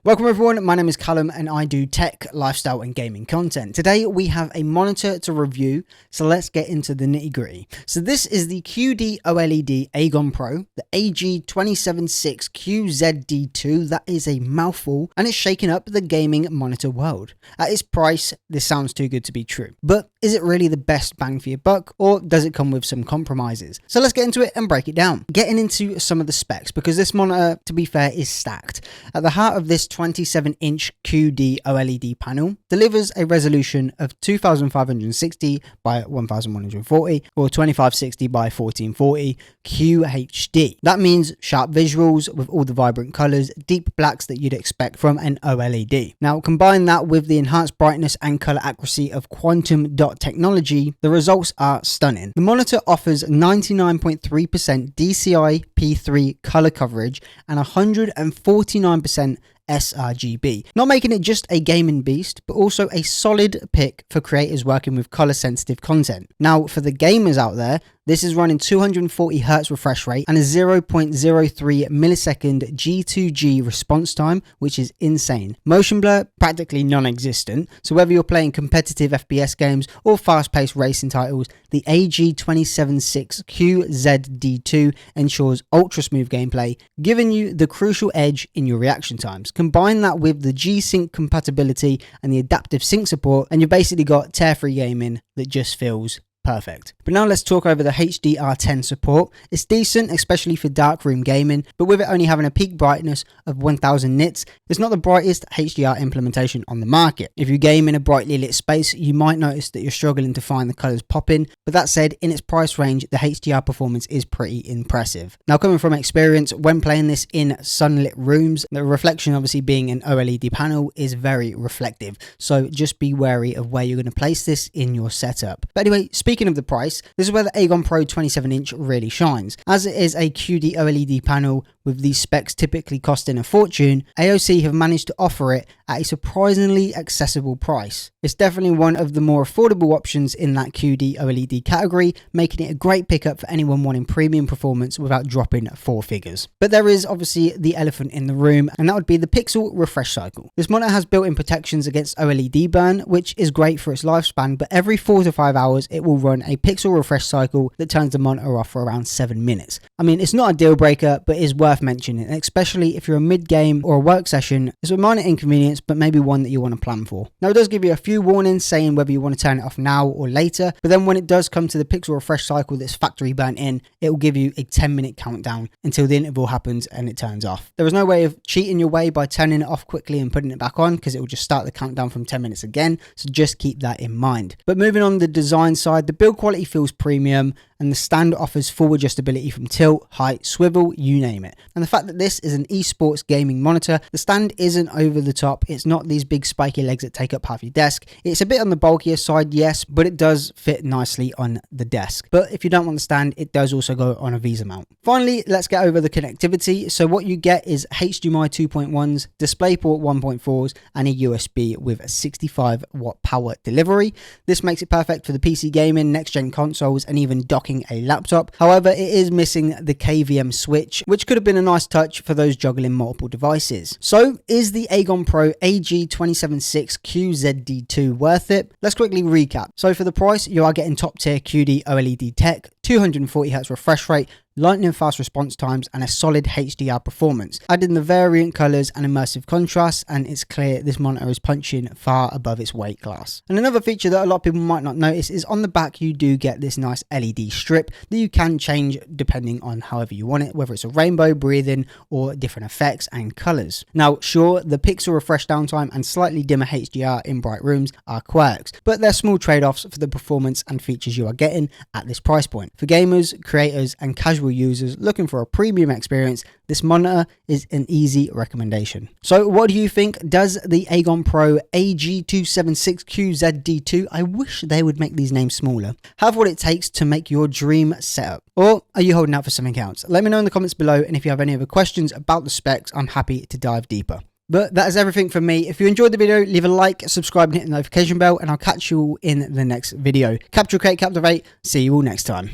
Welcome everyone, my name is Callum and I do tech, lifestyle and gaming content. Today we have a monitor to review, so let's get into the nitty gritty. So this is the QD-OLED AGON Pro, the AG276QZD2. That is a mouthful and it's shaking up the gaming monitor world. At its price, this sounds too good to be true. But is it really the best bang for your buck, or does it come with some compromises? So let's get into it and break it down. Getting into some of the specs, because this monitor, to be fair, is stacked. At the heart of this 27-inch QD-OLED panel delivers a resolution of 2560 by 1140 or 2560 by 1440 QHD. That means sharp visuals with all the vibrant colors, deep blacks that you'd expect from an OLED. Now combine that with the enhanced brightness and color accuracy of quantum dot technology, the results are stunning. The monitor offers 99.3% DCI P3 color coverage and 149% sRGB, not making it just a gaming beast, but also a solid pick for creators working with color sensitive content. Now for the gamers out there, this is running 240Hz refresh rate and a 0.03 millisecond G2G response time, which is insane. Motion blur, practically non-existent, so whether you're playing competitive FPS games or fast-paced racing titles, the AG276QZD2 ensures ultra-smooth gameplay, giving you the crucial edge in your reaction times. Combine that with the G-Sync compatibility and the adaptive sync support, and you've basically got tear-free gaming that just feels perfect. But now let's talk over the HDR10 support. It's decent, especially for darkroom gaming, but with it only having a peak brightness of 1000 nits, it's not the brightest HDR implementation on the market. If you game in a brightly lit space, you might notice that you're struggling to find the colors popping, but that said, in its price range, the HDR performance is pretty impressive. Now coming from experience, when playing this in sunlit rooms, the reflection obviously being an OLED panel is very reflective, so just be wary of where you're going to place this in your setup. But anyway, speaking of the price, this is where the AGON Pro 27-inch really shines. As it is a QD OLED panel with these specs typically costing a fortune, AOC have managed to offer it at a surprisingly accessible price. It's definitely one of the more affordable options in that QD OLED category, making it a great pickup for anyone wanting premium performance without dropping four figures. But there is obviously the elephant in the room, and that would be the pixel refresh cycle. This monitor has built-in protections against OLED burn, which is great for its lifespan, but every 4 to 5 hours it will run a pixel refresh cycle that turns the monitor off for around 7 minutes. I mean, it's not a deal breaker, but is worth mentioning, especially if you're a mid-game or a work session. It's a minor inconvenience, but maybe one that you want to plan for. Now it does give you a few warnings saying whether you want to turn it off now or later, but then when it does come to the pixel refresh cycle that's factory burnt in, it will give you a 10-minute countdown until the interval happens and it turns off. There is no way of cheating your way by turning it off quickly and putting it back on, because it will just start the countdown from 10 minutes again, so just keep that in mind. But moving on the design side, the build quality feels premium, and the stand offers full adjustability from tilt, height, swivel, you name it. And the fact that this is an esports gaming monitor, the stand isn't over the top. It's not these big spiky legs that take up half your desk. It's a bit on the bulkier side, yes, but it does fit nicely on the desk. But if you don't want the stand, it does also go on a Visa mount. Finally, let's get over the connectivity. So what you get is HDMI 2.1s, DisplayPort 1.4s, and a USB with a 65 watt power delivery. This makes it perfect for the PC gaming, next gen consoles, and even docking a laptop. However, it is missing the KVM switch, which could have been a nice touch for those juggling multiple devices. So is the AGON Pro AG276QZD2 worth it? Let's quickly recap. So for the price, you are getting top tier QD OLED tech, 240Hz refresh rate, lightning fast response times, and a solid HDR performance. Add in the variant colors and immersive contrast, and it's clear this monitor is punching far above its weight class. And another feature that a lot of people might not notice is on the back you do get this nice LED strip that you can change depending on however you want it, whether it's a rainbow, breathing, or different effects and colors. Now sure, the pixel refresh downtime and slightly dimmer HDR in bright rooms are quirks, but they're small trade-offs for the performance and features you are getting at this price point. For gamers, creators, and casual users looking for a premium experience, this monitor is an easy recommendation. So what do you think? Does the AGON Pro AG276QZD2, I wish they would make these names smaller, have what it takes to make your dream setup? Or are you holding out for something else? Let me know in the comments below, and if you have any other questions about the specs, I'm happy to dive deeper. But that is everything from me. If you enjoyed the video, leave a like, subscribe, and hit the notification bell, and I'll catch you all in the next video. Capture, create, captivate. See you all next time.